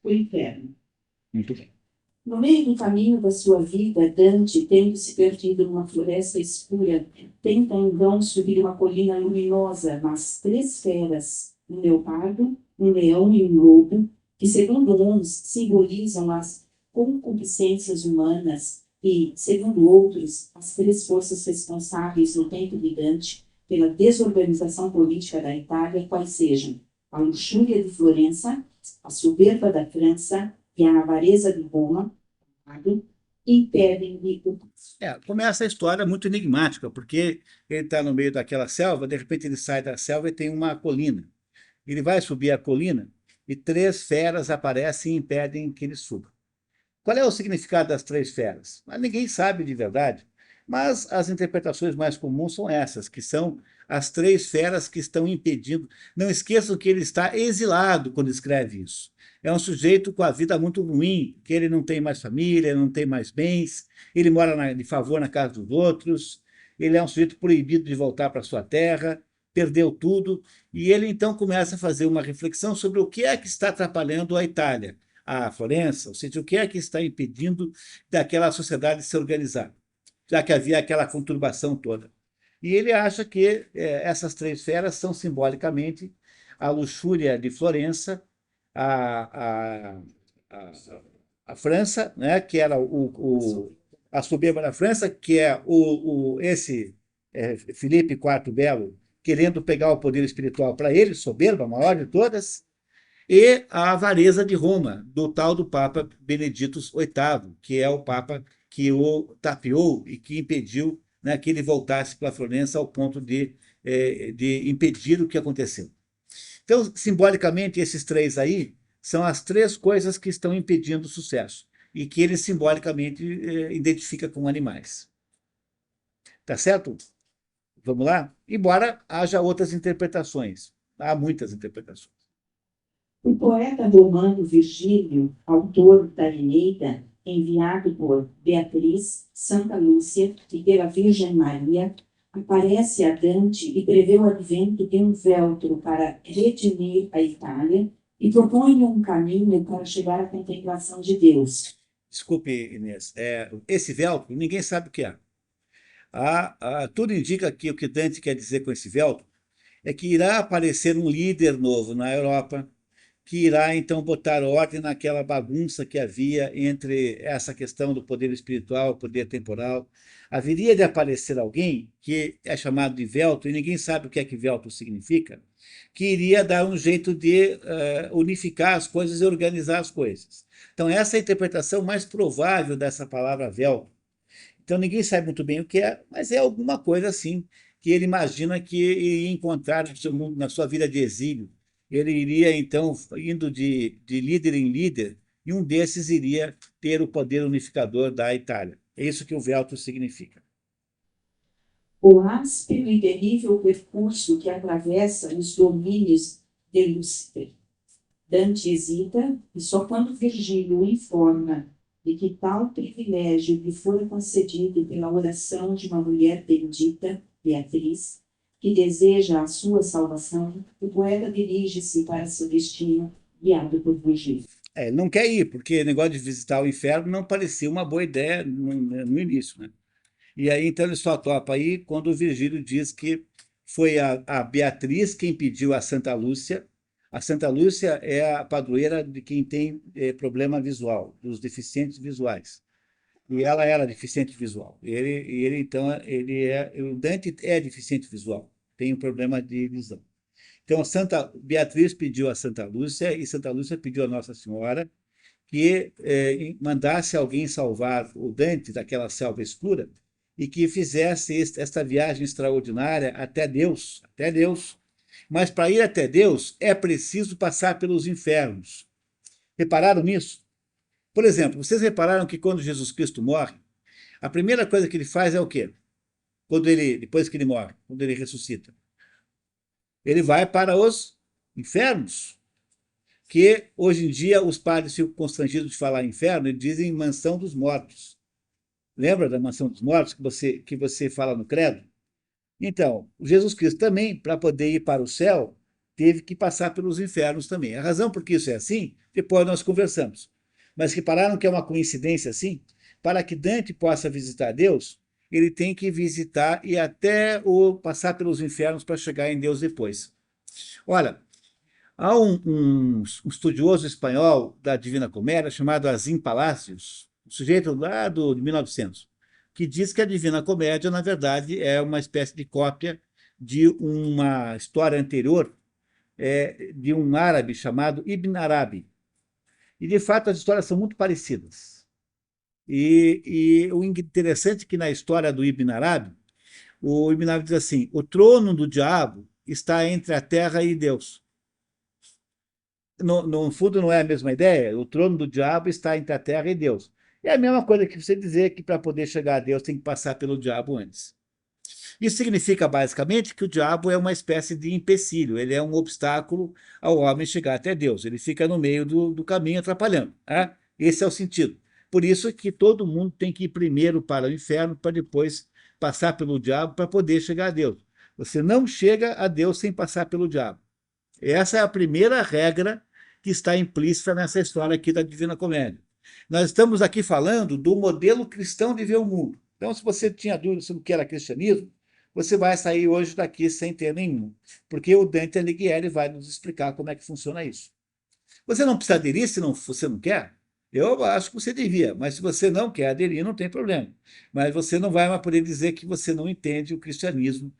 o inferno. Muito bem. No meio do caminho da sua vida, Dante, tendo se perdido numa floresta escura, tenta então subir uma colina luminosa, mas três feras, um leopardo, um leão e um lobo, que segundo uns simbolizam as concupiscências humanas e, segundo outros, as três forças responsáveis no tempo de Dante pela desorganização política da Itália, quais sejam a luxúria de Florença, a soberba da França e a avareza de Roma, impedem-lhe o passo. Começa a história muito enigmática, porque ele está no meio daquela selva, de repente ele sai da selva e tem uma colina. Ele vai subir a colina e três feras aparecem e impedem que ele suba. Qual é o significado das três feras? Ninguém sabe de verdade, mas as interpretações mais comuns são essas, que são as três feras que estão impedindo. Não esqueçam que ele está exilado quando escreve isso. É um sujeito com a vida muito ruim, que ele não tem mais família, não tem mais bens, ele mora de favor na casa dos outros, ele é um sujeito proibido de voltar para sua terra, perdeu tudo, e ele então começa a fazer uma reflexão sobre o que é que está atrapalhando a Itália, a Florença, ou seja, o que é que está impedindo daquela sociedade se organizar, já que havia aquela conturbação toda. E ele acha que essas três feras são simbolicamente a luxúria de Florença, a, a, a, a França, né, que era a soberba da França, que é esse Filipe IV Belo, querendo pegar o poder espiritual para ele, soberba, a maior de todas, e a avareza de Roma, do tal do Papa Benedito VIII, que é o Papa que o tapeou e que impediu, né, que ele voltasse para Florença ao ponto de impedir o que aconteceu. Então, simbolicamente, esses três aí são as três coisas que estão impedindo o sucesso e que ele simbolicamente identifica com animais. Tá certo? Vamos lá? Embora haja outras interpretações. Há muitas interpretações. O poeta romano Virgílio, autor da Eneida, enviado por Beatriz, Santa Lúcia e pela Virgem Maria, aparece a Dante e prevê o advento de um Véltro para redimir a Itália e propõe um caminho para chegar à contemplação de Deus. Desculpe, Inês. Esse véu, ninguém sabe o que é. Tudo indica que o que Dante quer dizer com esse véu é que irá aparecer um líder novo na Europa, que irá então botar ordem naquela bagunça que havia entre essa questão do poder espiritual, poder temporal. Haveria de aparecer alguém que é chamado de Velto, e ninguém sabe o que é que Velto significa, que iria dar um jeito de unificar as coisas e organizar as coisas. Então, essa é a interpretação mais provável dessa palavra Velto. Então, ninguém sabe muito bem o que é, mas é alguma coisa assim que ele imagina que iria encontrar na sua vida de exílio. Ele iria, então, indo de líder em líder, e um desses iria ter o poder unificador da Itália. É isso que o Veltro significa. O áspero e terrível percurso que atravessa os domínios de Lúcifer. Dante hesita e só quando Virgílio o informa de que tal privilégio lhe fora concedido pela oração de uma mulher bendita, Beatriz, que deseja a sua salvação, o poeta dirige-se para seu destino, guiado por Virgílio. Ele não quer ir, porque o negócio de visitar o inferno não parecia uma boa ideia no início, né? E aí, então, ele só topa aí quando o Virgílio diz que foi a Beatriz quem pediu a Santa Lúcia. A Santa Lúcia é a padroeira de quem tem problema visual, dos deficientes visuais. E ela era deficiente visual. Então, o Dante é deficiente visual, tem um problema de visão. Então, Santa Beatriz pediu a Santa Lúcia e Santa Lúcia pediu a Nossa Senhora que mandasse alguém salvar o Dante daquela selva escura e que fizesse esta viagem extraordinária até Deus. Mas para ir até Deus é preciso passar pelos infernos. Repararam nisso? Por exemplo, vocês repararam que quando Jesus Cristo morre, a primeira coisa que ele faz é o quê? Depois que ele morre, quando ele ressuscita, ele vai para os infernos, que hoje em dia os padres ficam constrangidos de falar inferno e dizem mansão dos mortos. Lembra da mansão dos mortos que você fala no credo? Então, Jesus Cristo também, para poder ir para o céu, teve que passar pelos infernos também. A razão por que isso é assim, depois nós conversamos. Mas repararam que é uma coincidência assim? Para que Dante possa visitar Deus, ele tem que visitar e até passar pelos infernos para chegar em Deus depois. Olha, há um estudioso espanhol da Divina Comédia chamado Azim Palacios, um sujeito lá de 1900, que diz que a Divina Comédia, na verdade, é uma espécie de cópia de uma história anterior de um árabe chamado Ibn Arabi. E, de fato, as histórias são muito parecidas. E o interessante é que na história do Ibn Arabi, o Ibn Arabi diz assim: o trono do diabo está entre a terra e Deus. No fundo, não é a mesma ideia? O trono do diabo está entre a terra e Deus. É a mesma coisa que você dizer que para poder chegar a Deus tem que passar pelo diabo antes. Isso significa, basicamente, que o diabo é uma espécie de empecilho, ele é um obstáculo ao homem chegar até Deus, ele fica no meio do caminho atrapalhando. Né? Esse é o sentido. Por isso que todo mundo tem que ir primeiro para o inferno, para depois passar pelo diabo, para poder chegar a Deus. Você não chega a Deus sem passar pelo diabo. Essa é a primeira regra que está implícita nessa história aqui da Divina Comédia. Nós estamos aqui falando do modelo cristão de ver o mundo. Então, se você tinha dúvida sobre o que era cristianismo, você vai sair hoje daqui sem ter nenhum, porque o Dante Alighieri vai nos explicar como é que funciona isso. Você não precisa aderir se você não quer. Eu acho que você devia, mas se você não quer aderir, não tem problema. Mas você não vai mais poder dizer que você não entende o cristianismo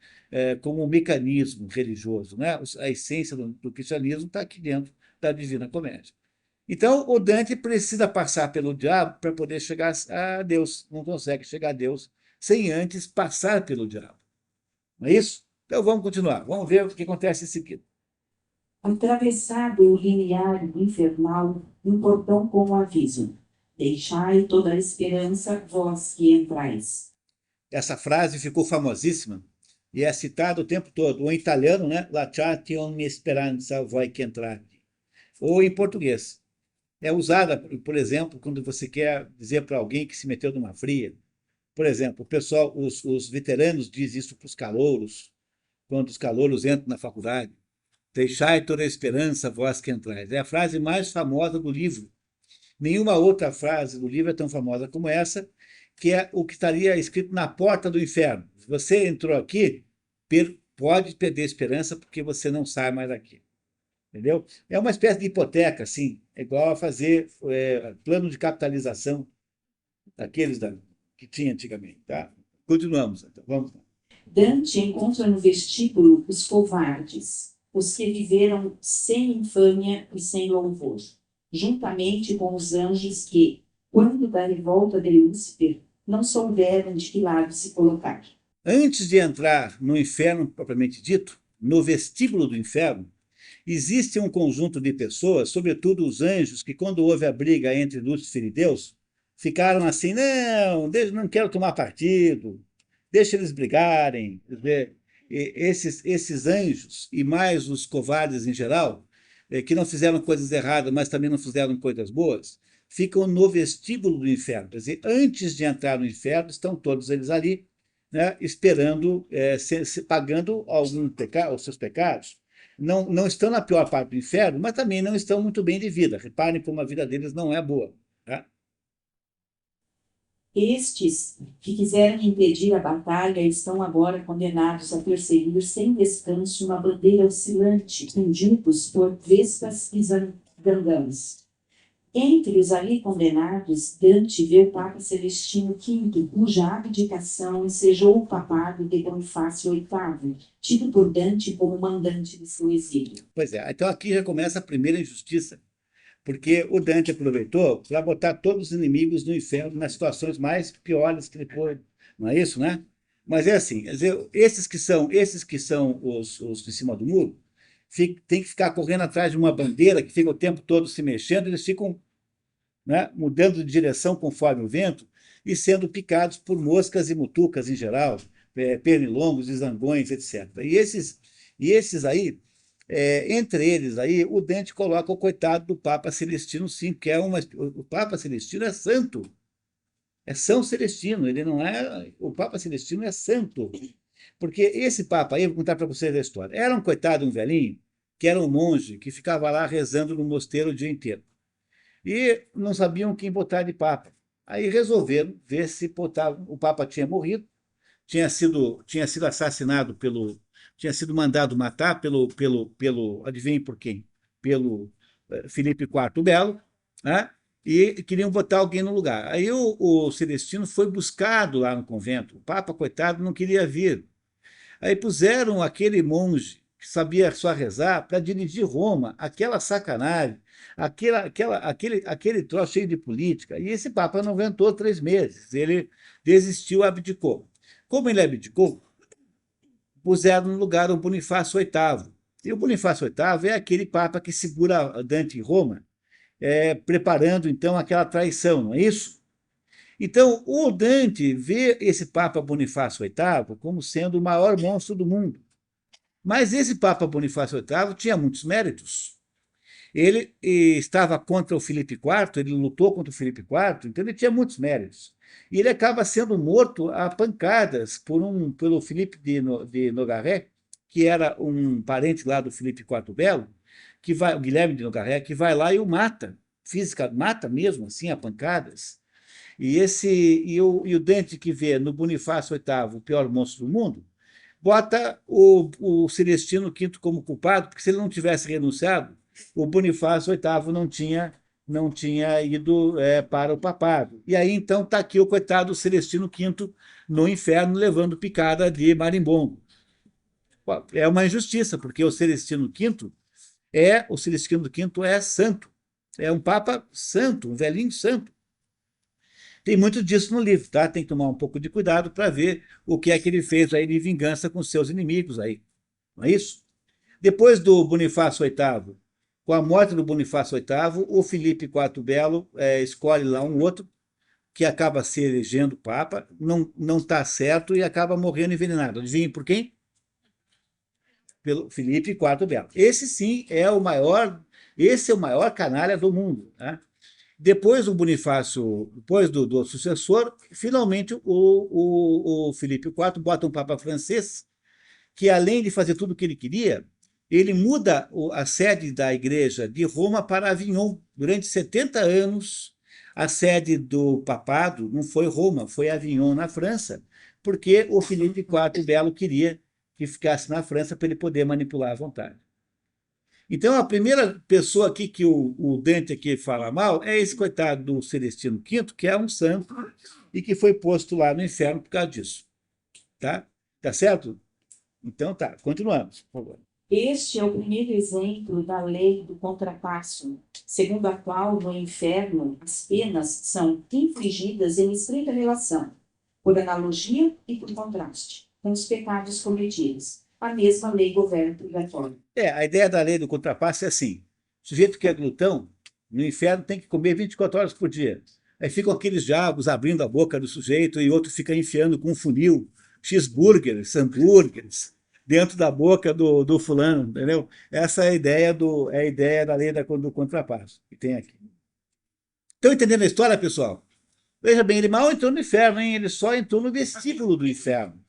como um mecanismo religioso. Né? A essência do cristianismo está aqui dentro da Divina Comédia. Então, o Dante precisa passar pelo diabo para poder chegar a Deus. Não consegue chegar a Deus sem antes passar pelo diabo. Não é isso? Então, vamos continuar. Vamos ver o que acontece em seguida. Atravessado o limiar infernal, um portão com aviso: deixai toda a esperança, vós que entrais. Essa frase ficou famosíssima e é citada o tempo todo. Ou em italiano, né? Lasciate ogni speranza, voi che entrate. Ou em português. É usada, por exemplo, quando você quer dizer para alguém que se meteu numa fria. Por exemplo, o pessoal, os veteranos dizem isso para os calouros, quando os calouros entram na faculdade. Deixai toda a esperança, vós que entrais. É a frase mais famosa do livro. Nenhuma outra frase do livro é tão famosa como essa, que é o que estaria escrito na porta do inferno. Se você entrou aqui, pode perder a esperança porque você não sai mais daqui. Entendeu? É uma espécie de hipoteca, assim, é igual a fazer plano de capitalização daqueles que tinha antigamente. Tá? Continuamos, então, vamos lá. Dante encontra no vestíbulo os covardes, os que viveram sem infâmia e sem louvor, juntamente com os anjos que, quando da revolta de Lúcifer, não souberam de que lado se colocar. Antes de entrar no inferno propriamente dito, no vestíbulo do inferno, existe um conjunto de pessoas, sobretudo os anjos, que quando houve a briga entre Lúcifer e Deus, ficaram assim: não quero tomar partido, deixa eles brigarem. Quer dizer, esses anjos, e mais os covardes em geral, que não fizeram coisas erradas, mas também não fizeram coisas boas, ficam no vestíbulo do inferno. Quer dizer, antes de entrar no inferno, estão todos eles ali, né, esperando, pagando os seus pecados. Não estão na pior parte do inferno, mas também não estão muito bem de vida. Reparem como a vida deles não é boa. Tá? Estes que quiseram impedir a batalha estão agora condenados a perseguir sem descanso uma bandeira oscilante em grupos por vespas e zangãs. Entre os ali condenados, Dante vê o Papa Celestino V, cuja abdicação ensejou o papado de Bonifácio VIII, tido por Dante como mandante de seu exílio. Pois é, então aqui já começa a primeira injustiça, porque o Dante aproveitou para botar todos os inimigos no inferno nas situações mais piores que ele pôde. Não é isso, né? Mas é assim, quer dizer, esses que são os de cima do muro, tem que ficar correndo atrás de uma bandeira que fica o tempo todo se mexendo, eles ficam, né, mudando de direção conforme o vento e sendo picados por moscas e mutucas em geral, pernilongos e zangões, etc. E esses aí, entre eles aí, o Dante coloca o coitado do Papa Celestino V, que o Papa Celestino é santo, é São Celestino, ele não é, o Papa Celestino é santo, porque esse Papa aí, vou contar para vocês a história, era um coitado, um velhinho, que era um monge que ficava lá rezando no mosteiro o dia inteiro. E não sabiam quem botar de papa. Aí resolveram ver se botavam. O papa tinha morrido, tinha sido assassinado tinha sido mandado matar adivinhe por quem? Pelo Filipe IV Belo, né? E queriam botar alguém no lugar. Aí o Celestino foi buscado lá no convento. O Papa, coitado, não queria vir. Aí puseram aquele monge que sabia só rezar para dirigir Roma, aquela sacanagem, aquele troço cheio de política. E esse Papa não aguentou 3 meses, ele desistiu, abdicou. Como ele abdicou, puseram no lugar o Bonifácio VIII. E o Bonifácio VIII é aquele Papa que segura Dante em Roma, preparando então aquela traição, não é isso? Então, o Dante vê esse Papa Bonifácio VIII como sendo o maior monstro do mundo. Mas esse Papa Bonifácio VIII tinha muitos méritos. Ele estava contra o Filipe IV, ele lutou contra o Filipe IV, então ele tinha muitos méritos. E ele acaba sendo morto a pancadas pelo Filipe de Nogaret, que era um parente lá do Filipe IV Belo, o Guilherme de Nogaret, que vai lá e o mata, mata mesmo, assim, a pancadas. E o Dante, que vê no Bonifácio VIII o pior monstro do mundo, bota o Celestino V como culpado, porque se ele não tivesse renunciado, o Bonifácio VIII não tinha ido para o papado. E aí, então, está aqui o coitado Celestino V no inferno, levando picada de marimbondo. É uma injustiça, porque o Celestino V é santo. É um papa santo, um velhinho santo. Tem muito disso no livro, tá? Tem que tomar um pouco de cuidado para ver o que é que ele fez aí de vingança com seus inimigos aí. Não é isso? Depois do Bonifácio VIII, com a morte do Bonifácio VIII, o Filipe IV Belo escolhe lá um outro que acaba se elegendo papa, não está certo e acaba morrendo envenenado. Adivinha por quem? Pelo Filipe IV Belo. Esse sim é o maior, esse é o maior canalha do mundo, né? Depois do Bonifácio, depois do sucessor, finalmente o Filipe IV bota um Papa francês que, além de fazer tudo o que ele queria, ele muda a sede da igreja de Roma para Avignon. Durante 70 anos, a sede do papado não foi Roma, foi Avignon, na França, porque o Filipe IV Belo queria que ficasse na França para ele poder manipular à vontade. Então, a primeira pessoa aqui que o Dante aqui fala mal é esse coitado do Celestino V, que é um santo e que foi posto lá no inferno por causa disso. Tá? Tá certo? Então tá, continuamos, por favor. Este é o primeiro exemplo da lei do contrapasso, segundo a qual no inferno as penas são infligidas em estreita relação, por analogia e por contraste, com os pecados cometidos. A mesma lei governa o purgatório. A ideia da lei do contrapasso é assim: o sujeito que é glutão, no inferno tem que comer 24 horas por dia. Aí ficam aqueles diabos abrindo a boca do sujeito e outro fica enfiando com um funil cheeseburgers, hambúrgueres, dentro da boca do fulano, entendeu? Essa é a ideia da lei do contrapasso que tem aqui. Estão entendendo a história, pessoal? Veja bem, ele mal entrou no inferno, hein? Ele só entrou no vestíbulo do inferno.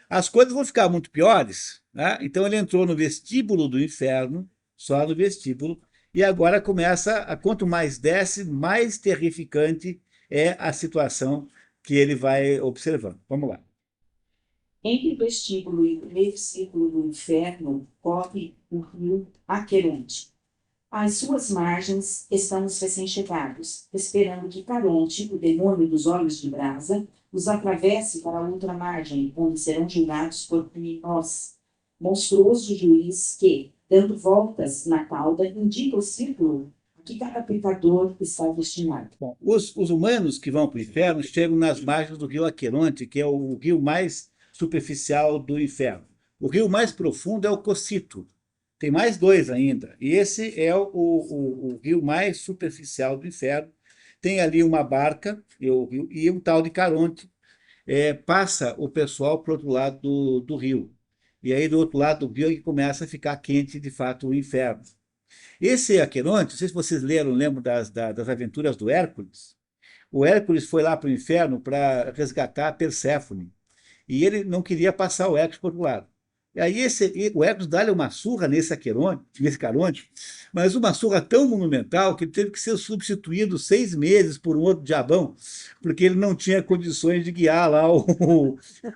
As coisas vão ficar muito piores, né? Então ele entrou no vestíbulo do inferno, só no vestíbulo, e agora quanto mais desce, mais terrificante é a situação que ele vai observando. Vamos lá. Entre o vestíbulo e o primeiro círculo do inferno corre o rio Aqueronte. Às suas margens estão os recém-chegados, esperando que Caronte, o demônio dos olhos de brasa, os atravesse para a outra margem, onde serão julgados por Minos, monstruoso juiz que, dando voltas na cauda, indica o círculo a que cada pecador está destinado. Bom, os humanos que vão para o inferno chegam nas margens do rio Aqueronte, que é o rio mais superficial do inferno. O rio mais profundo é o Cocito. Tem mais dois ainda. E esse é o rio mais superficial do inferno. Tem ali uma barca e um tal de Caronte passa o pessoal para o outro lado do rio. E aí, do outro lado do rio, é que começa a ficar quente, de fato, o inferno. Esse Aqueronte, não sei se vocês lembram das aventuras do Hércules. O Hércules foi lá para o inferno para resgatar a Perséfone. E ele não queria passar o Hércules para o outro lado. E aí o Hércules dá-lhe uma surra nesse Caronte, mas uma surra tão monumental que ele teve que ser substituído 6 meses por um outro diabão, porque ele não tinha condições de guiar lá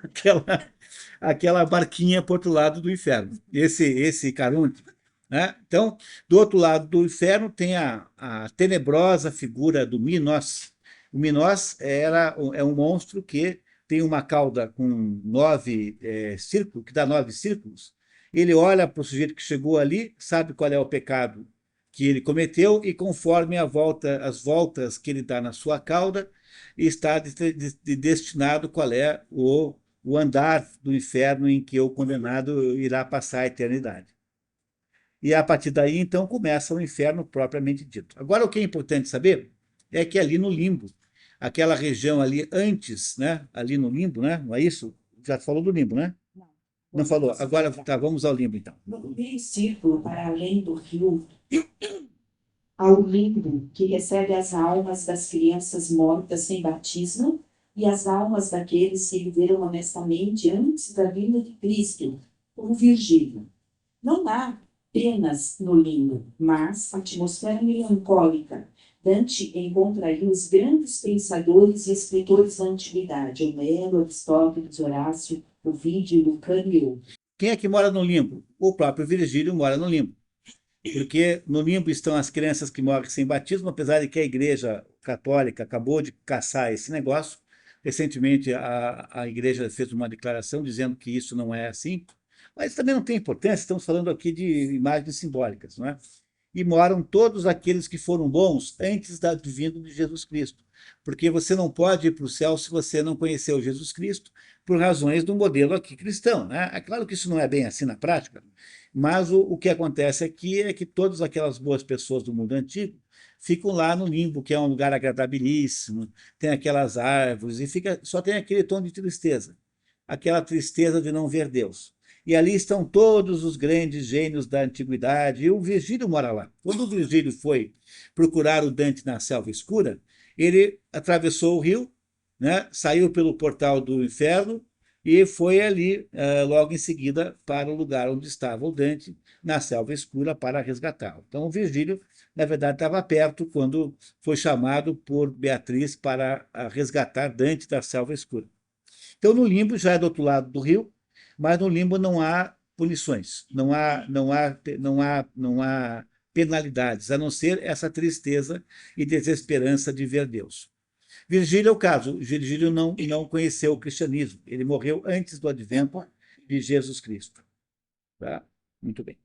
aquela, aquela barquinha para o outro lado do inferno, esse Caronte. Né? Então, do outro lado do inferno tem a tenebrosa figura do Minos. O Minos é um monstro que tem uma cauda com 9 círculos, que dá 9 círculos. Ele olha para o sujeito que chegou ali, sabe qual é o pecado que ele cometeu, e conforme as voltas que ele dá na sua cauda, está destinado qual é o andar do inferno em que o condenado irá passar a eternidade. E a partir daí, então, começa o inferno propriamente dito. Agora, o que é importante saber é que ali no limbo, aquela região ali antes, né, ali no limbo, né, não é isso? Já falou do limbo, né? Não falou. Agora, tá, vamos ao limbo, então. No meio círculo, para além do rio, ao limbo, que recebe as almas das crianças mortas sem batismo e as almas daqueles que viveram honestamente antes da vinda de Cristo, como Virgílio. Não há penas no limbo, mas atmosfera melancólica. Dante encontra aí os grandes pensadores e escritores da antiguidade, Homero, Aristóteles, Horácio, Ovídio, Lucano e outros. Quem é que mora no limbo? O próprio Virgílio mora no limbo. Porque no limbo estão as crianças que morrem sem batismo, apesar de que a Igreja Católica acabou de caçar esse negócio. Recentemente, a Igreja fez uma declaração dizendo que isso não é assim, mas também não tem importância, estamos falando aqui de imagens simbólicas, não é? E moram todos aqueles que foram bons antes da vinda de Jesus Cristo. Porque você não pode ir para o céu se você não conheceu Jesus Cristo, por razões do modelo aqui cristão. Né? É claro que isso não é bem assim na prática, mas o que acontece aqui é que todas aquelas boas pessoas do mundo antigo ficam lá no limbo, que é um lugar agradabilíssimo, tem aquelas árvores, e só tem aquele tom de tristeza, aquela tristeza de não ver Deus. E ali estão todos os grandes gênios da antiguidade, e o Virgílio mora lá. Quando o Virgílio foi procurar o Dante na selva escura, ele atravessou o rio, né, saiu pelo portal do inferno e foi ali, logo em seguida, para o lugar onde estava o Dante, na selva escura, para resgatá-lo. Então, o Virgílio, na verdade, estava perto quando foi chamado por Beatriz para resgatar Dante da selva escura. Então, no limbo, já é do outro lado do rio, mas no limbo não há punições, não há penalidades, a não ser essa tristeza e desesperança de ver Deus. Virgílio é o caso. Virgílio não conheceu o cristianismo. Ele morreu antes do advento de Jesus Cristo. Tá? Muito bem.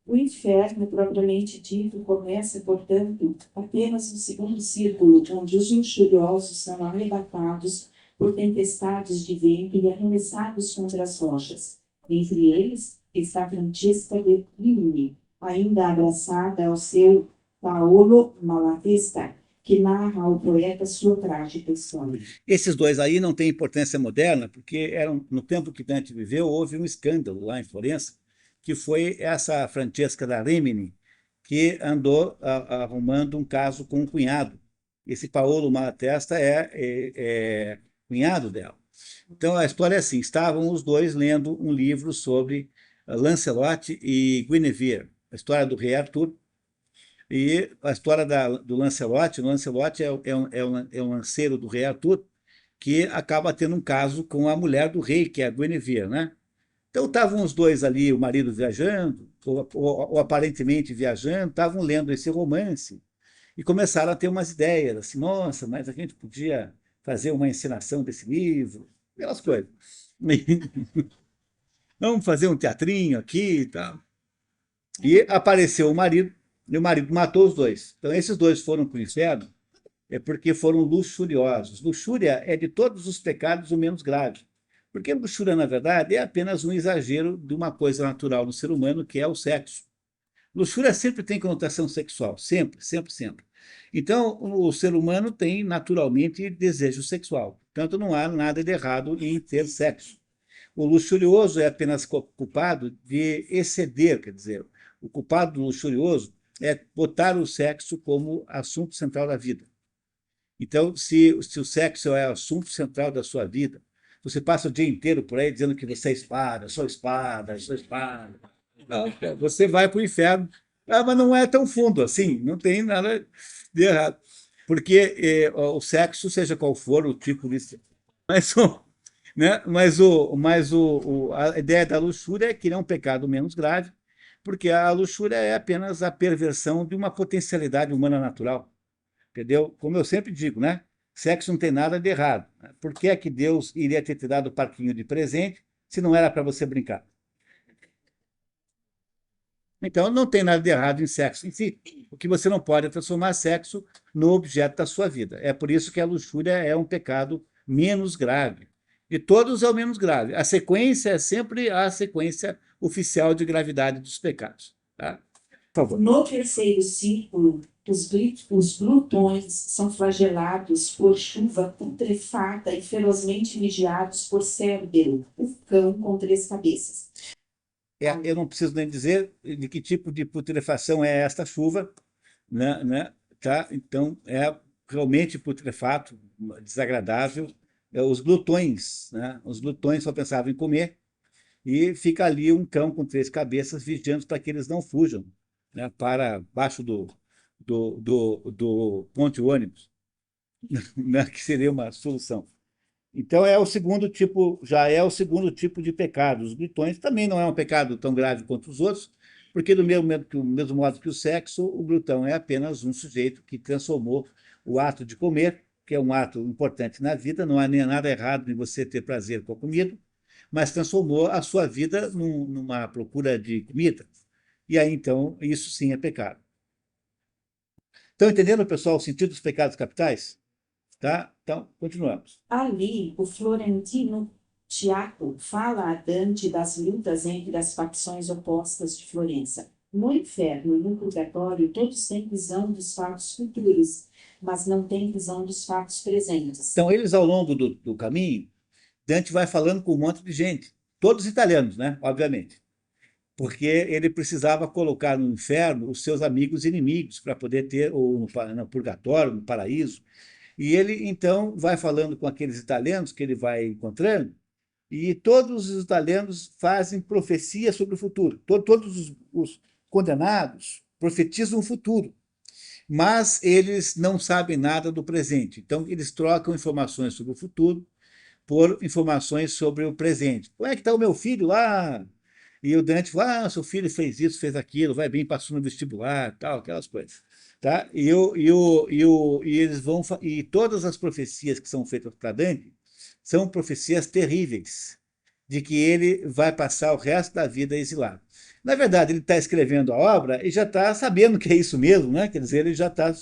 O inferno, propriamente dito, começa, portanto, apenas no segundo círculo, onde os injuriosos são arrebatados por tempestades de vento e arremessados contra as rochas. Entre eles está Francesca de Rimini, ainda abraçada ao seu Paolo Malatesta, que narra ao poeta sua trágica história. Esses dois aí não têm importância moderna, porque no tempo que Dante viveu, houve um escândalo lá em Florença, que foi essa Francesca da Rimini, que andou arrumando um caso com um cunhado. Esse Paolo Malatesta é cunhado dela. Então a história é assim: estavam os dois lendo um livro sobre Lancelot e Guinevere, a história do rei Arthur. E a história do Lancelot, o Lancelot é um lanceiro do rei Arthur, que acaba tendo um caso com a mulher do rei, que é a Guinevere, né? Então estavam os dois ali, o marido viajando, ou aparentemente viajando, estavam lendo esse romance e começaram a ter umas ideias, assim, nossa, mas a gente podia fazer uma encenação desse livro, aquelas coisas. Vamos fazer um teatrinho aqui e tal. E apareceu o marido, e o marido matou os dois. Então esses dois foram para o inferno porque foram luxuriosos. Luxúria é de todos os pecados o menos grave. Porque luxúria, na verdade, é apenas um exagero de uma coisa natural no ser humano, que é o sexo. Luxúria sempre tem conotação sexual, sempre, sempre, sempre. Então, o ser humano tem naturalmente desejo sexual. Portanto, não há nada de errado em ter sexo. O luxurioso é apenas culpado de exceder, quer dizer, o culpado do luxurioso é botar o sexo como assunto central da vida. Então, se o sexo é o assunto central da sua vida, se Você passa o dia inteiro por aí dizendo que você é espada, sou espada, sou espada. Não, cara, você vai para o inferno. Ah, mas não é tão fundo assim, não tem nada de errado. Porque o sexo, seja qual for o tipo de. Mas, né? A ideia da luxúria é que ele é um pecado menos grave, porque a luxúria é apenas a perversão de uma potencialidade humana natural. Entendeu? Como eu sempre digo, né? Sexo não tem nada de errado. Por que é que Deus iria ter te dado o parquinho de presente se não era para você brincar? Então, não tem nada de errado em sexo em si. O que você não pode é transformar sexo no objeto da sua vida. É por isso que a luxúria é um pecado menos grave. De todos é o menos grave. A sequência é sempre a sequência oficial de gravidade dos pecados. Tá? Por favor. No terceiro círculo, os glutões são flagelados por chuva putrefata e ferozmente vigiados por Cérbero, o cão com 3 cabeças. Eu não preciso nem dizer de que tipo de putrefação é esta chuva, né? Tá? Então, é realmente putrefato, desagradável. Os glutões, né? Os glutões só pensavam em comer, e fica ali um cão com 3 cabeças vigiando para que eles não fujam, né? Para baixo do ponte ônibus, né? Que seria uma solução. Então é o segundo tipo, já é o segundo tipo de pecado. Os glutões também não é um pecado tão grave quanto os outros, porque do mesmo modo que o sexo, o glutão é apenas um sujeito que transformou o ato de comer, que é um ato importante na vida, não há nem nada errado em você ter prazer com a comida, mas transformou a sua vida numa procura de comida. E aí, então, isso sim é pecado. Estão entendendo, pessoal, o sentido dos pecados capitais? Tá? Então, continuamos. Ali, o florentino Tiago fala a Dante das lutas entre as facções opostas de Florença. No inferno e no purgatório, todos têm visão dos fatos futuros, mas não têm visão dos fatos presentes. Então, eles, ao longo do caminho, Dante vai falando com um monte de gente, todos italianos, né? Obviamente, porque ele precisava colocar no inferno os seus amigos e inimigos para poder ter, ou no purgatório, no paraíso. E ele, então, vai falando com aqueles italianos que ele vai encontrando, e todos os italianos fazem profecia sobre o futuro. Todos os condenados profetizam o futuro, mas eles não sabem nada do presente. Então, eles trocam informações sobre o futuro por informações sobre o presente. Como é que está o meu filho lá? E o Dante fala, seu filho fez isso, fez aquilo, vai bem, passou no vestibular, tal, aquelas coisas. Tá? E todas as profecias que são feitas para Dante são profecias terríveis, de que ele vai passar o resto da vida exilado. Na verdade, ele está escrevendo a obra e já está sabendo que é isso mesmo, né? Quer dizer, ele já está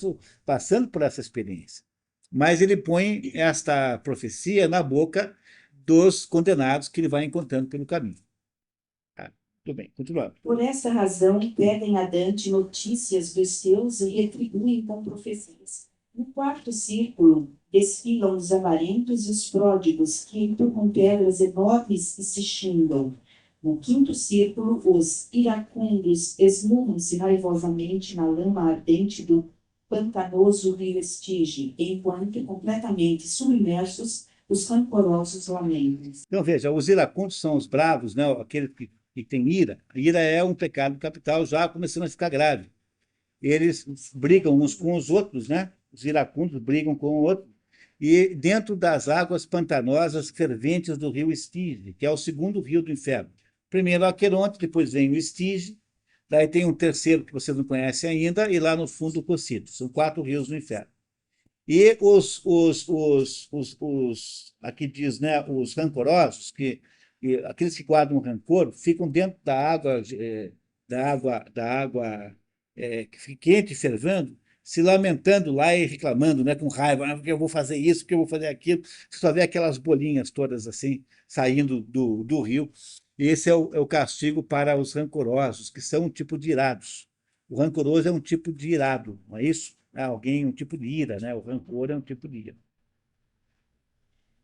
passando por essa experiência. Mas ele põe esta profecia na boca dos condenados que ele vai encontrando pelo caminho. Tá? Tudo bem, continuando. Por essa razão, pedem a Dante notícias dos seus e retribuem com profecias. No quarto círculo, desfilam os avarentos e os pródigos, que empurram pedras enormes e se xingam. No quinto círculo, os iracundos esmurram-se raivosamente na lama ardente do pantanoso rio Estige, enquanto, completamente submersos, os rancorosos lamentam. Então, veja, os iracundos são os bravos, né? Aqueles que têm ira. A ira é um pecado capital já começando a ficar grave. Eles brigam uns com os outros, né? Os iracundos brigam com o outro. E dentro das águas pantanosas ferventes do rio Estige, que é o segundo rio do inferno. Primeiro o Aqueronte, depois vem o Estige, daí tem um terceiro que vocês não conhecem ainda, e lá no fundo o Cossito. São 4 rios do inferno. E aqui diz, né, os rancorosos, aqueles que guardam rancor, ficam dentro da água que fica quente e fervendo, se lamentando lá e reclamando, né, com raiva, porque eu vou fazer isso, porque eu vou fazer aquilo. Você só vê aquelas bolinhas todas assim, saindo do rio. E esse é o castigo para os rancorosos, que são um tipo de irados. O rancoroso é um tipo de irado, não é isso? Um tipo de ira, né? O rancor é um tipo de ira.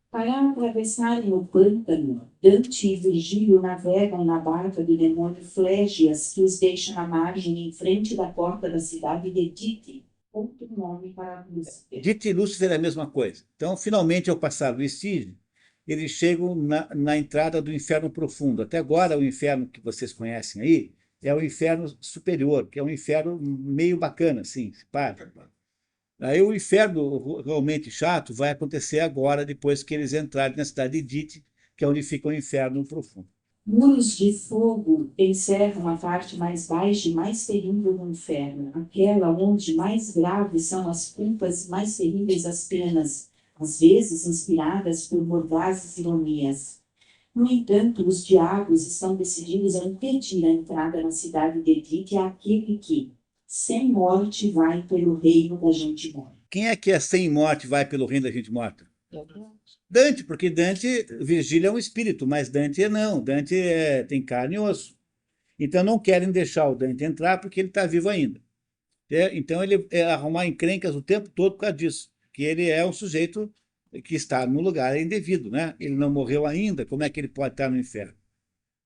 Para atravessarem o pântano, Dante e Virgílio navegam na barca do demônio Flégias, que os deixa na margem em frente da porta da cidade de Dite, outro nome para Lúcifer. Dite e Lúcifer é a mesma coisa. Então, finalmente, ao passar o Estige, eles chegam na entrada do inferno profundo. Até agora, o inferno que vocês conhecem aí é o inferno superior, que é um inferno meio bacana, assim, para. Aí o inferno realmente chato vai acontecer agora, depois que eles entrarem na cidade de Dite, que é onde fica o inferno profundo. Muros de fogo encerram a parte mais baixa e mais terrível do inferno, aquela onde mais graves são as culpas e mais terríveis as penas, às vezes inspiradas por mordazes ironias. No entanto, os diabos estão decididos a impedir a entrada na cidade de Dite àquele que, sem morte, vai pelo reino da gente morta. Quem é que é sem morte vai pelo reino da gente morta? Dante, porque Dante, Virgílio é um espírito, mas Dante não. Dante tem carne e osso. Então não querem deixar o Dante entrar porque ele está vivo ainda. Então ele arrumar encrencas o tempo todo por causa disso, que ele é um sujeito que está no lugar indevido, né? Ele não morreu ainda, como é que ele pode estar no inferno?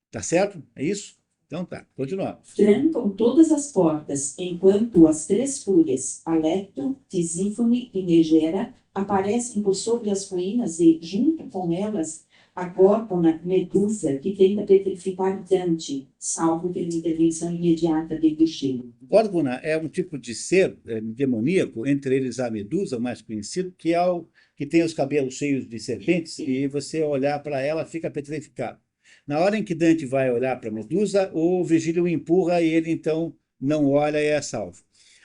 Tá certo? É isso? Então tá, continuando. Trancam todas as portas, enquanto as três fúrias, Alecto, Tisífone e Megera, aparecem por sobre as ruínas e, junto com elas, a Górgona Medusa, que tenta petrificar Dante, salvo pela intervenção imediata de Virgílio. Górgona é um tipo de ser demoníaco, entre eles a Medusa, o mais conhecido, que tem os cabelos cheios de serpentes, e você olhar para ela fica petrificado. Na hora em que Dante vai olhar para Medusa, o Virgílio o empurra e ele então não olha e é salvo.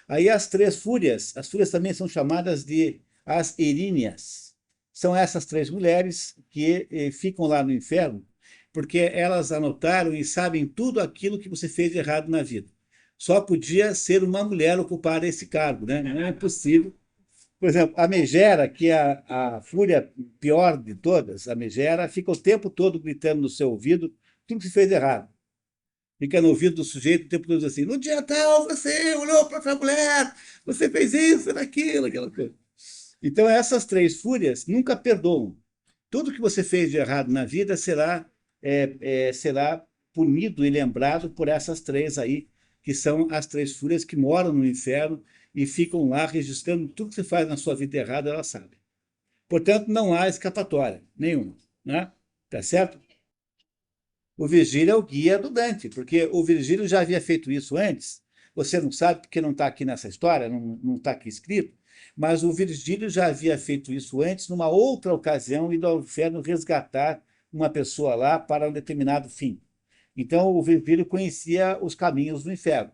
Aí as fúrias também são chamadas de as Eríneas. São essas três mulheres que ficam lá no inferno, porque elas anotaram e sabem tudo aquilo que você fez de errado na vida. Só podia ser uma mulher ocupar esse cargo, né? Não é possível. Por exemplo, a Megera, que é a fúria pior de todas, a Megera fica o tempo todo gritando no seu ouvido tudo que se fez errado. Fica no ouvido do sujeito o tempo todo assim, no dia tal você olhou para essa mulher, você fez isso, aquilo, aquela coisa. Então essas três fúrias nunca perdoam. Tudo que você fez de errado na vida será punido e lembrado por essas três aí, que são as três fúrias que moram no inferno e ficam lá registrando tudo que você faz na sua vida errada, elas sabem. Portanto, não há escapatória nenhuma, né? Tá certo? O Virgílio é o guia do Dante, porque o Virgílio já havia feito isso antes. Você não sabe porque não está aqui nessa história, não está aqui escrito, mas o Virgílio já havia feito isso antes, numa outra ocasião, indo ao inferno resgatar uma pessoa lá para um determinado fim. Então, o Virgílio conhecia os caminhos do inferno.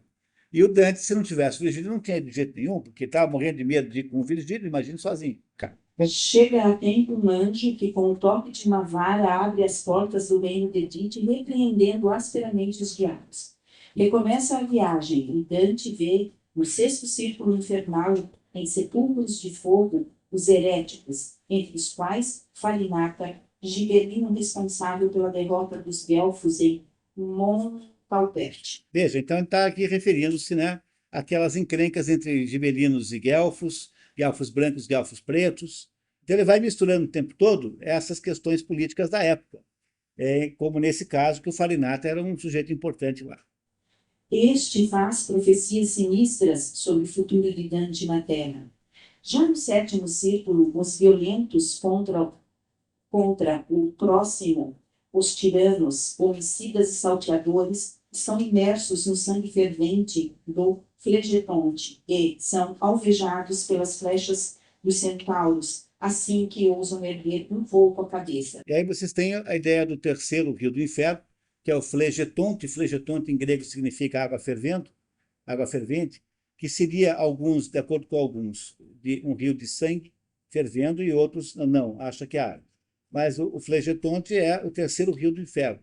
E o Dante, se não tivesse o Virgílio, não tinha de jeito nenhum, porque estava morrendo de medo de ir com o Virgílio, imagine sozinho. Chega a tempo um anjo que, com o toque de uma vara, abre as portas do reino de Dite, repreendendo asperamente os diabos. Recomeça a viagem, e Dante vê, no sexto círculo infernal, em sepulcros de fogo, os heréticos, entre os quais Farinata, gibelino responsável pela derrota dos guelfos em Montalbert. Veja, então ele está aqui referindo-se, né, àquelas encrencas entre gibelinos e guelfos brancos, guelfos pretos. Então ele vai misturando o tempo todo essas questões políticas da época, como nesse caso que o Farinata era um sujeito importante lá. Este faz profecias sinistras sobre o futuro de Dante na Terra. Já no sétimo círculo, os violentos contra o próximo, os tiranos, homicidas e salteadores, estão imersos no sangue fervente do Flegetonte e são alvejados pelas flechas dos centauros, assim que ousam erguer um pouco a cabeça. E aí vocês têm a ideia do terceiro rio do inferno, que é o Flegetonte. Flegetonte em grego significa água fervente, que seria alguns, de acordo com alguns, de um rio de sangue fervendo e outros não, acha que é água. Mas o Flegetonte é o terceiro rio do inferno.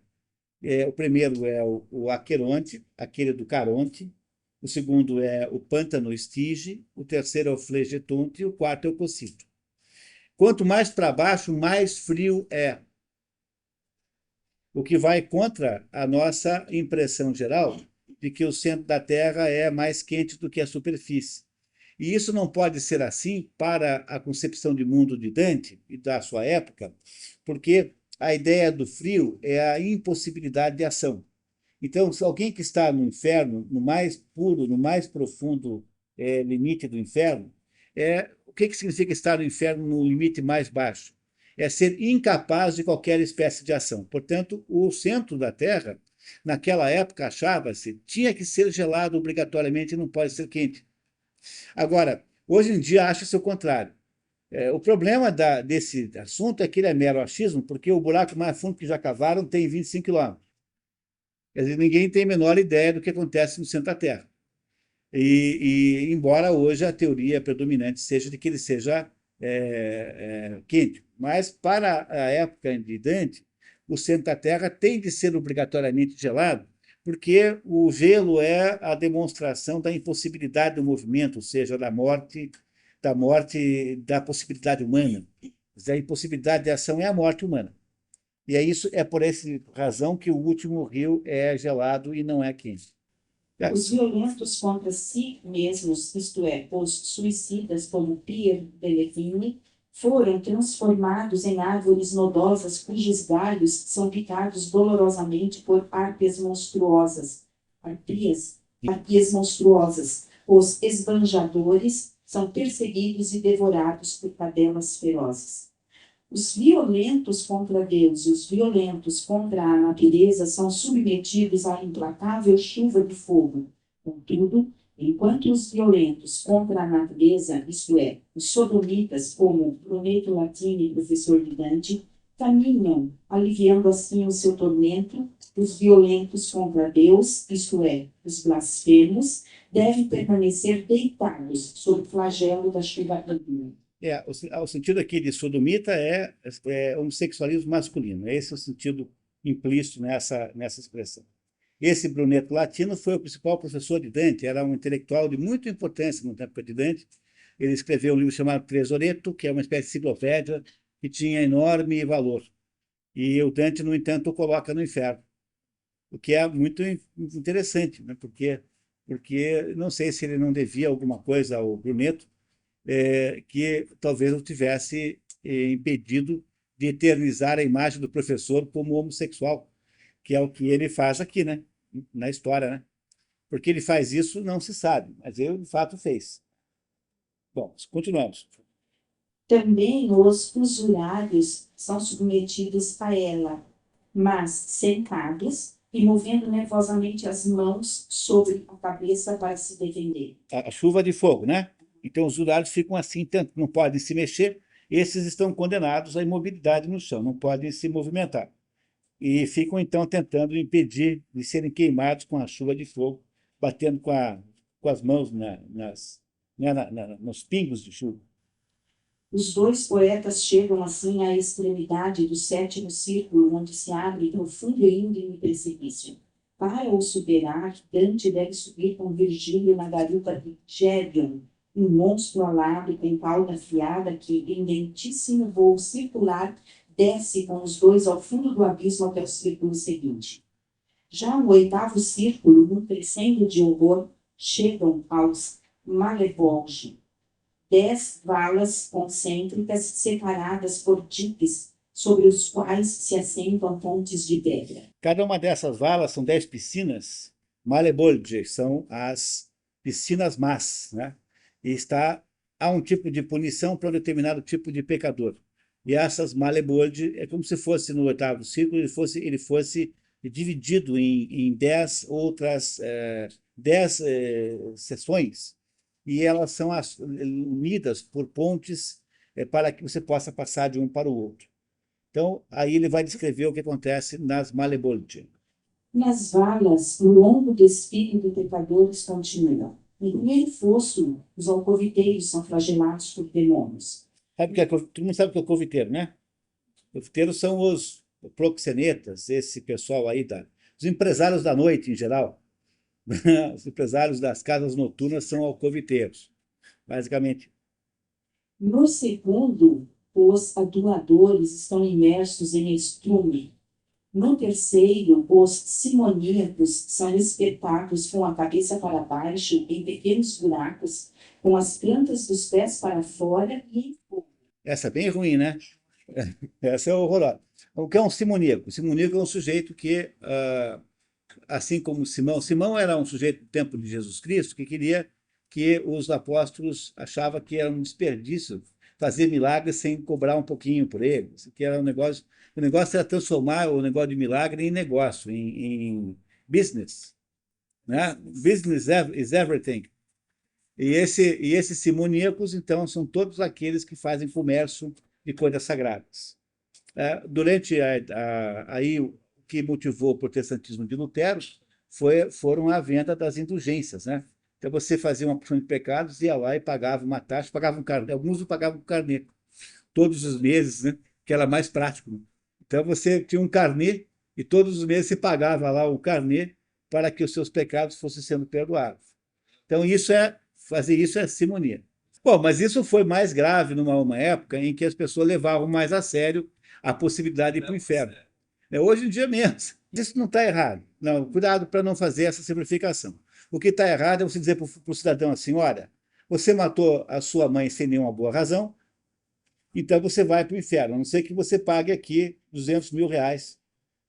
O primeiro é o Aqueronte, aquele do Caronte. O segundo é o Pântano Estige. O terceiro é o Flegetonte e o quarto é o Cocyto. Quanto mais para baixo, mais frio é. O que vai contra a nossa impressão geral de que o centro da Terra é mais quente do que a superfície. E isso não pode ser assim para a concepção de mundo de Dante e da sua época, porque a ideia do frio é a impossibilidade de ação. Então, se alguém que está no inferno, no mais puro, no mais profundo limite do inferno, o que significa estar no inferno no limite mais baixo? é ser incapaz de qualquer espécie de ação. Portanto, o centro da Terra, naquela época, achava-se, tinha que ser gelado obrigatoriamente e não pode ser quente. Agora, hoje em dia acha-se o contrário. O problema desse assunto é que ele é mero achismo, porque o buraco mais fundo que já cavaram tem 25 quilômetros. Quer dizer, ninguém tem a menor ideia do que acontece no centro da Terra. Embora hoje a teoria predominante seja de que ele seja quente, mas para a época de Dante, o centro da Terra tem de ser obrigatoriamente gelado, porque o gelo é a demonstração da impossibilidade do movimento, ou seja, da possibilidade humana. A impossibilidade de ação é a morte humana. E é por essa razão que o último rio é gelado e não é quente. Os violentos contra si mesmos, isto é, os suicidas como Pierre Bellevigne, foram transformados em árvores nodosas cujos galhos são picados dolorosamente por harpias monstruosas. Harpias monstruosas. Os esbanjadores são perseguidos e devorados por cadelas ferozes. Os violentos contra Deus e os violentos contra a natureza são submetidos à implacável chuva de fogo. Contudo, enquanto os violentos contra a natureza, isto é, os sodomitas, como Brunetto Latini, professor de Dante, caminham, aliviando assim o seu tormento, os violentos contra Deus, isto é, os blasfemos, devem permanecer deitados sob o flagelo da chuva divina. O sentido aqui de sodomita é homossexualismo masculino. Esse é o sentido implícito nessa expressão. Esse Brunetto Latino foi o principal professor de Dante, era um intelectual de muita importância no tempo de Dante. Ele escreveu um livro chamado Tresoretto, que é uma espécie de enciclopédia que tinha enorme valor. E o Dante, no entanto, o coloca no inferno, o que é muito interessante, né? Porque não sei se ele não devia alguma coisa ao Brunetto, que talvez o tivesse impedido de eternizar a imagem do professor como homossexual, que é o que ele faz aqui, né? Na história, né? Porque ele faz isso, não se sabe, mas ele de fato fez. Bom, continuamos. Também os usurários são submetidos a ela, mas sentados e movendo nervosamente as mãos sobre a cabeça para se defender. A chuva de fogo, né? Então os usurários ficam assim, não podem se mexer, esses estão condenados à imobilidade no chão, não podem se movimentar. E ficam então tentando impedir de serem queimados com a chuva de fogo, batendo com as mãos nos pingos de chuva. Os dois poetas chegam assim à extremidade do sétimo círculo, onde se abre profundo e íngreme precipício. Para o superar, Dante deve subir com Virgílio na garupa de Gébion, um monstro alado com cauda afiada que, em lentíssimo voo circular, desce com os dois ao fundo do abismo até o círculo seguinte. Já no oitavo círculo, num crescendo de horror, chegam aos Malebolge, 10 valas concêntricas separadas por diques, sobre os quais se assentam fontes de pedra. Cada uma dessas valas são 10 piscinas. Malebolge são as piscinas más, né? E há um tipo de punição para um determinado tipo de pecador. E essas Malebolge é como se fosse no oitavo círculo, ele fosse dividido em 10 outras 10 seções, e elas são unidas por pontes para que você possa passar de um para o outro. Então, aí ele vai descrever o que acontece nas Malebolge. Nas valas, o longo desfile de pecadores continua. No primeiro fosso, os alcoviteiros são flagelados por demônios. Todo mundo sabe o que é o coviteiro, né? Coviteiros são os proxenetas, esse pessoal aí, os empresários da noite em geral. Os empresários das casas noturnas são alcoviteiros, basicamente. No segundo, os aduladores estão imersos em estrume. No terceiro, os simoníacos são espetados com a cabeça para baixo em pequenos buracos, com as plantas dos pés para fora e em fogo. Essa é bem ruim, né? Essa é horrorosa. O que é um simoníaco? O simoníaco é um sujeito que, assim como Simão era um sujeito do tempo de Jesus Cristo que queria que os apóstolos achavam que era um desperdício fazer milagres sem cobrar um pouquinho por ele. Isso aqui era um negócio, o negócio era transformar o negócio de milagre em negócio, em business, né? Business is everything. E esses simoníacos, então, são todos aqueles que fazem comércio de coisas sagradas. Durante aí o que motivou o protestantismo de Lutero foram a venda das indulgências, né? Então você fazia uma porção de pecados, ia lá e pagava uma taxa, pagava um carnê, alguns pagavam um carnê todos os meses, né? Que era mais prático, né? Então você tinha um carnê e todos os meses você pagava lá o carnê para que os seus pecados fossem sendo perdoados. Então fazer isso é simonia. Bom, mas isso foi mais grave numa época em que as pessoas levavam mais a sério a possibilidade de ir para o inferno. Hoje em dia menos. Isso não está errado. Não, cuidado para não fazer essa simplificação. O que está errado é você dizer para o cidadão assim: olha, você matou a sua mãe sem nenhuma boa razão, então você vai para o inferno, a não ser que você pague aqui R$ 200.000,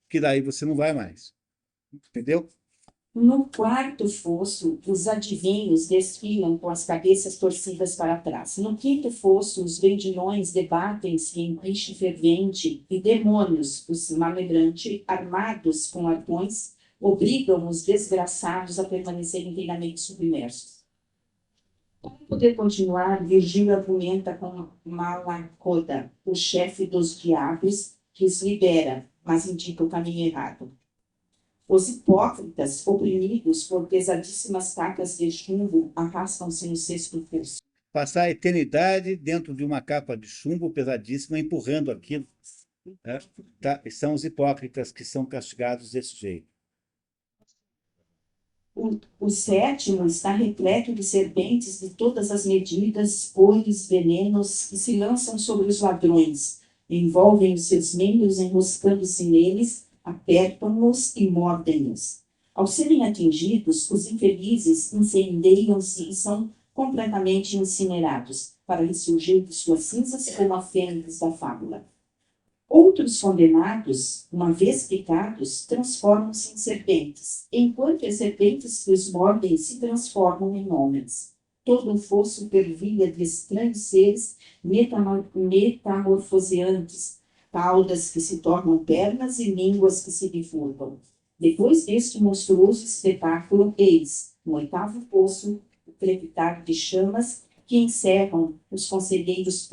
que daí você não vai mais. Entendeu? No quarto fosso, os adivinhos desfilam com as cabeças torcidas para trás. No quinto fosso, os vendilhões debatem-se em rixa fervente e demônios, os malembrante, armados com arpões, obrigam os desgraçados a permanecerem inteiramente submersos. Para poder continuar, Virgílio argumenta com Malacoda, o chefe dos diabos, que os libera, mas indica o caminho errado. Os hipócritas, oprimidos por pesadíssimas tacas de chumbo, arrastam-se no sexto fosso. Passar a eternidade dentro de uma capa de chumbo pesadíssima, empurrando aquilo. Né? Tá? E são os hipócritas que são castigados desse jeito. O sétimo está repleto de serpentes de todas as medidas, cores, venenos, que se lançam sobre os ladrões, envolvem os seus membros enroscando-se neles, apertam-nos e mordem-nos. Ao serem atingidos, os infelizes incendeiam-se e são completamente incinerados, para ressurgir de suas cinzas como a fênix da fábula. Outros condenados, uma vez picados, transformam-se em serpentes, enquanto as serpentes que os mordem se transformam em homens. Todo um fosso fervilha de estranhos seres metamorfoseantes, caudas que se tornam pernas e línguas que se bifurcam. Depois deste monstruoso espetáculo, eis, no oitavo fosso, o crepitar de chamas que encerram os conselheiros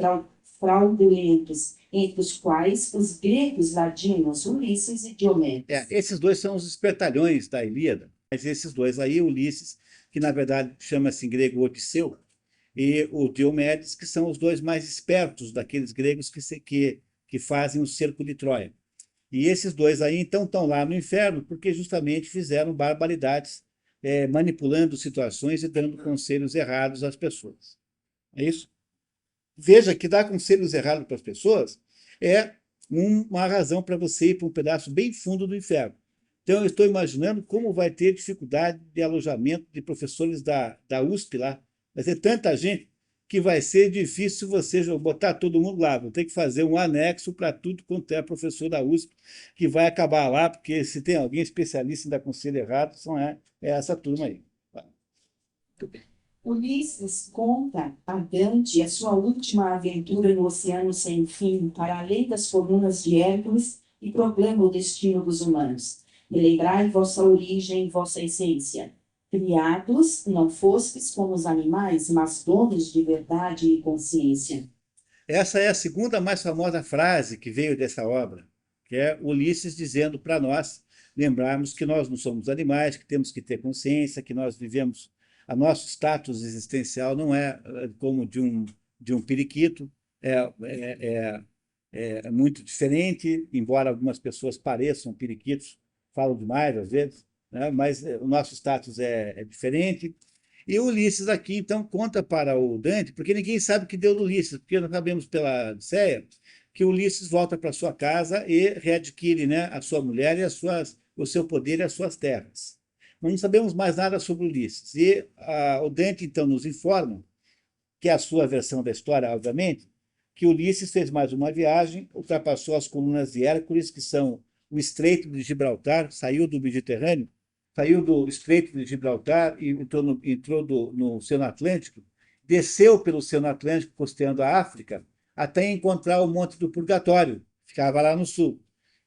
fraudulentos, entre os quais os gregos ladinos, Ulisses e Diomedes. Esses dois são os espertalhões da Ilíada, mas esses dois aí, Ulisses, que na verdade chama-se em grego Odisseu, e o Diomedes, que são os dois mais espertos daqueles gregos que fazem o cerco de Troia. E esses dois aí, então, estão lá no inferno porque justamente fizeram barbaridades, manipulando situações e dando conselhos errados às pessoas. É isso? Veja que dar conselhos errados para as pessoas é uma razão para você ir para um pedaço bem fundo do inferno. Então, eu estou imaginando como vai ter dificuldade de alojamento de professores da USP lá. Vai ter tanta gente que vai ser difícil você botar todo mundo lá. Vou ter que fazer um anexo para tudo quanto é professor da USP, que vai acabar lá, porque se tem alguém especialista em dar conselho errado, é essa turma aí. Ulisses conta a Dante a sua última aventura no oceano sem fim, para além das colunas de Hércules, e proclama o destino dos humanos. Lembrai vossa origem, vossa essência. Criados, não fostes como os animais, mas donos de verdade e consciência. Essa é a segunda mais famosa frase que veio dessa obra, que é Ulisses dizendo para nós lembrarmos que nós não somos animais, que temos que ter consciência, que nós vivemos. O nosso status existencial não é como de um periquito, é muito diferente, embora algumas pessoas pareçam periquitos, falam demais às vezes, né? Mas o nosso status é diferente. E o Ulisses aqui, então, conta para o Dante, porque ninguém sabe o que deu do Ulisses, porque nós sabemos pela Odisseia que o Ulisses volta para sua casa e readquire, né, a sua mulher e o seu poder e as suas terras. Nós não sabemos mais nada sobre Ulisses. E o Dante, então, nos informa, que é a sua versão da história, obviamente, que Ulisses fez mais uma viagem, ultrapassou as colunas de Hércules, que são o Estreito de Gibraltar, saiu do Mediterrâneo, saiu do Estreito de Gibraltar e entrou no Oceano Atlântico desceu pelo Oceano Atlântico, costeando a África, até encontrar o Monte do Purgatório, ficava lá no sul.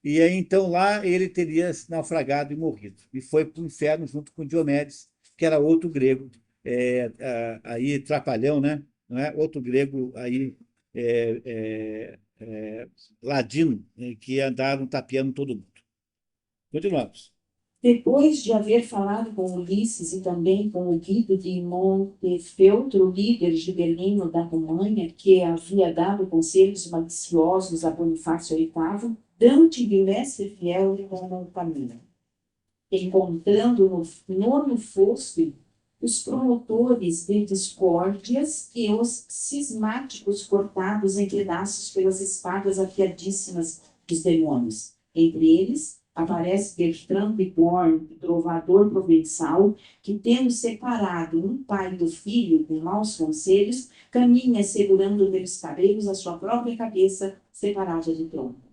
E aí, então, lá ele teria naufragado e morrido. E foi para o inferno junto com Diomedes, que era outro grego, aí trapalhão, né? Não é? Outro grego aí, ladino, que andaram tapeando todo mundo. Continuamos. Depois de haver falado com Ulisses e também com o Guido de Montefeltro, líder gibelino da Romanha, que havia dado conselhos maliciosos a Bonifácio VIII, Dante e mestre fiel tomam o caminho. Encontrando no nono fosso os promotores de discórdias e os cismáticos cortados em pedaços pelas espadas afiadíssimas dos demônios. Entre eles, aparece Bertrand de Born, trovador provençal, que, tendo separado um pai do filho com maus conselhos, caminha segurando pelos cabelos a sua própria cabeça separada de tronco.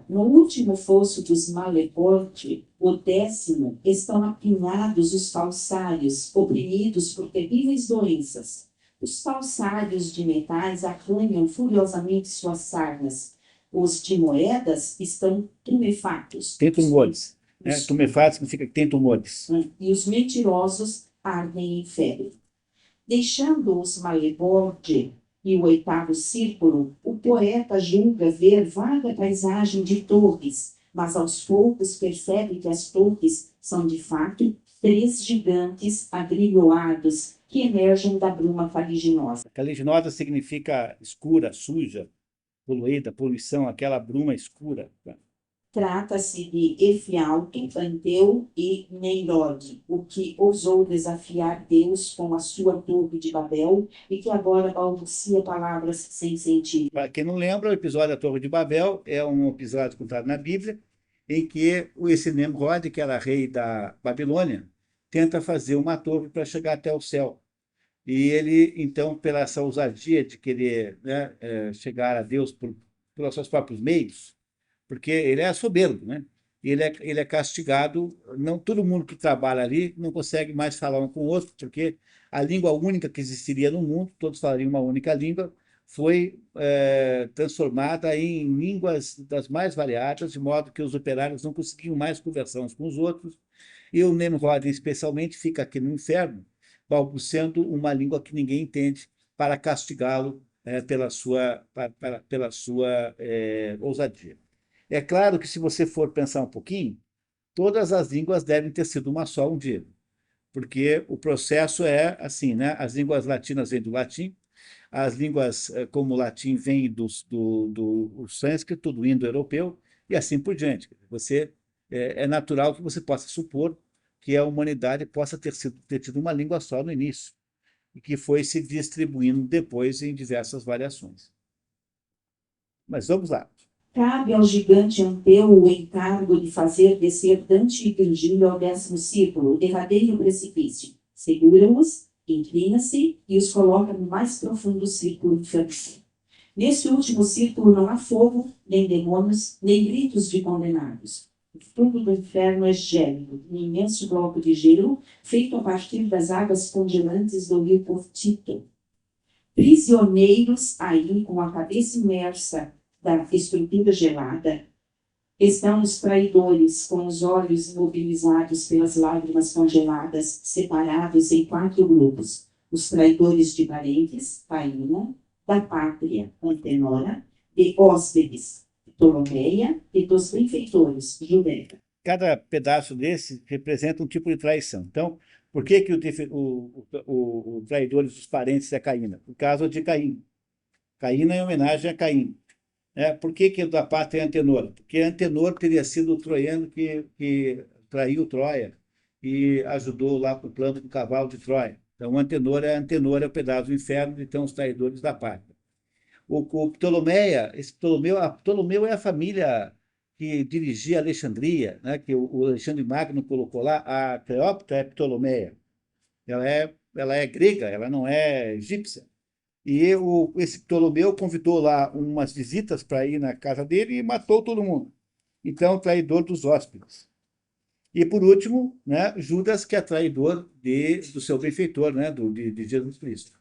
No último fosso dos Maleporte, o 10º, estão apinhados os falsários, oprimidos por terríveis doenças. Os falsários de metais arranham furiosamente suas sarnas. Os de moedas estão tumefatos. Tem tumores. Tumefato significa que tem tumores. E os mentirosos ardem em febre. Deixando os Maleporte e o 8º círculo, o poeta julga ver vaga paisagem de torres, mas aos poucos percebe que as torres são, de fato, 3 gigantes agrilhoados que emergem da bruma faliginosa. Faliginosa significa escura, suja, poluída, poluição, aquela bruma escura. Trata-se de Efialto, Anteu e Neirode, o que ousou desafiar Deus com a sua torre de Babel e que agora balbucia palavras sem sentido. Para quem não lembra, o episódio da Torre de Babel é um episódio contado na Bíblia em que esse Nimrod, que era rei da Babilônia, tenta fazer uma torre para chegar até o céu. E ele, então, pela essa ousadia de querer, né, chegar a Deus pelos seus próprios meios, porque ele é soberbo, né? Ele é castigado. Não todo mundo que trabalha ali não consegue mais falar um com o outro, porque a língua única que existiria no mundo, todos falariam uma única língua, foi transformada em línguas das mais variadas, de modo que os operários não conseguiam mais conversar uns com os outros. E o Nimrod, especialmente, fica aqui no inferno, balbuciando uma língua que ninguém entende, para castigá-lo pela sua ousadia. É claro que, se você for pensar um pouquinho, todas as línguas devem ter sido uma só um dia, porque o processo é assim, né? As línguas latinas vêm do latim, as línguas como o latim vêm do sânscrito, do indo-europeu, e assim por diante. É natural que você possa supor que a humanidade possa ter tido uma língua só no início, e que foi se distribuindo depois em diversas variações. Mas vamos lá. Cabe ao gigante Anteu o encargo de fazer descer Dante e Virgílio ao 10º círculo, o derradeiro precipício. Segura-os, inclina-se e os coloca no mais profundo círculo infernal. Nesse último círculo não há fogo, nem demônios, nem gritos de condenados. O fundo do inferno é gélido, um imenso bloco de gelo feito a partir das águas congelantes do rio Portito. Prisioneiros aí, com a cabeça imersa da estrutura gelada, estão os traidores, com os olhos imobilizados pelas lágrimas congeladas, separados em 4 grupos. Os traidores de parentes, Paína, da pátria, Antenora, de hóspedes, Ptolomeia, e dos benfeitores, Judeca. Cada pedaço desse representa um tipo de traição. Então, por que o traidores dos parentes é Caína? Por causa de Caim. Caína é em homenagem a Caim. Por que o da pátria é Antenor? Porque Antenor teria sido o troiano que traiu Troia e ajudou lá para o plano do cavalo de Troia. Então, Antenor é o pedaço do inferno, então os traidores da pátria. O Ptolomeia, Ptolomeu é a família que dirigia Alexandria, né, que o Alexandre Magno colocou lá. A Cleópatra é Ptolomeia. Ela é grega, ela não é egípcia. E esse Ptolomeu convidou lá umas visitas para ir na casa dele e matou todo mundo. Então, traidor dos hóspedes. E, por último, né, Judas, que é traidor do seu benfeitor, né, de Jesus Cristo.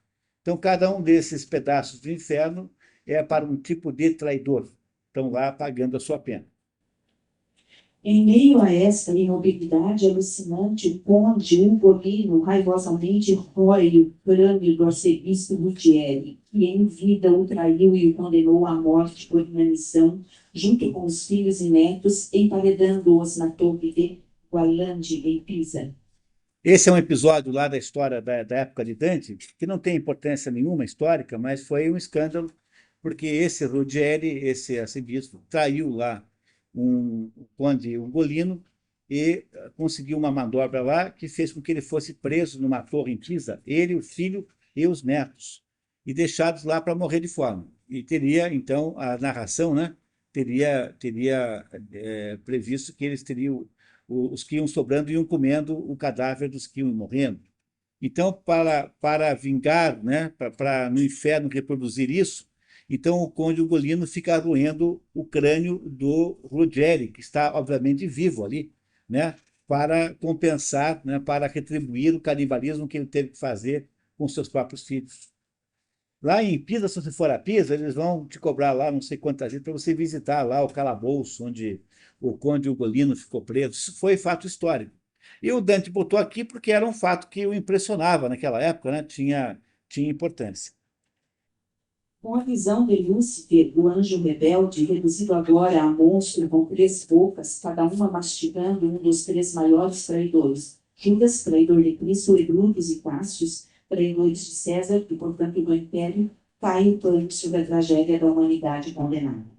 Então, cada um desses pedaços do inferno é para um tipo de traidor. Estão lá pagando a sua pena. Em meio a esta imobilidade alucinante, o conde Ugolino raivosamente rói o crânio do arcebispo Ruggieri, que em vida o traiu e o condenou à morte por inanição, junto com os filhos e netos, emparedando-os na torre de Gualandi, em Pisa. Esse é um episódio lá da história da época de Dante, que não tem importância nenhuma histórica, mas foi um escândalo, porque esse Ruggieri, esse arcebispo, traiu lá o conde Ugolino e conseguiu uma manobra lá que fez com que ele fosse preso numa torre em Pisa, ele, o filho e os netos, e deixados lá para morrer de fome. E teria, então, a narração, né, teria previsto que eles teriam os que iam sobrando iam comendo o cadáver dos que iam morrendo. Então, para vingar, né, para no inferno reproduzir isso, então o conde Ugolino fica roendo o crânio do Ruggieri, que está, obviamente, vivo ali, né, para compensar, né, para retribuir o canibalismo que ele teve que fazer com seus próprios filhos. Lá em Pisa, se você for a Pisa, eles vão te cobrar lá não sei quantas vezes para você visitar lá o calabouço onde o conde Ugolino ficou preso. Isso foi fato histórico. E o Dante botou aqui porque era um fato que o impressionava naquela época, né? Tinha importância. Com a visão de Lúcifer, o anjo rebelde, reduzido agora a monstro com 3 bocas, cada uma mastigando um dos 3 maiores traidores, Judas, traidor de Cristo, e Brutus e Cássius, traidores de César e, portanto, do Império, cai o pano sobre a tragédia da humanidade condenada.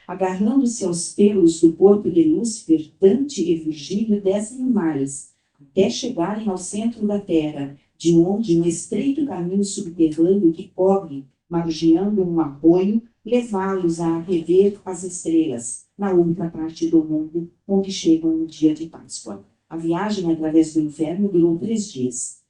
Agarrando-se aos pelos do corpo de Lúcifer, Dante e Virgílio descem mares, até chegarem ao centro da terra, de onde um estreito caminho subterrâneo que corre, margeando um arroio, levá-los a rever as estrelas, na outra parte do mundo, onde chegam no dia de Páscoa. A viagem através do inferno durou 3 dias.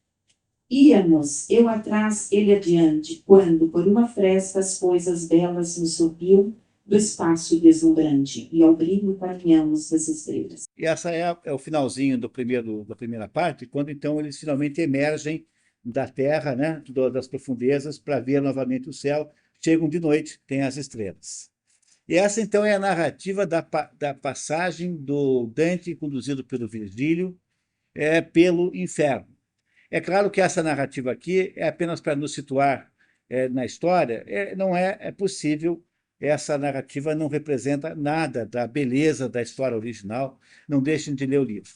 Íamos, eu atrás, ele adiante, quando, por uma fresta, as coisas belas nos sorriam do espaço deslumbrante, e ao brilho caminhamos das estrelas. E essa é o finalzinho da primeira parte, quando então eles finalmente emergem da terra, né, das profundezas, para ver novamente o céu. Chegam de noite, tem as estrelas. E essa, então, é a narrativa da passagem do Dante, conduzido pelo Virgílio, pelo inferno. É claro que essa narrativa aqui é apenas para nos situar na história, não é possível, essa narrativa não representa nada da beleza da história original, não deixem de ler o livro.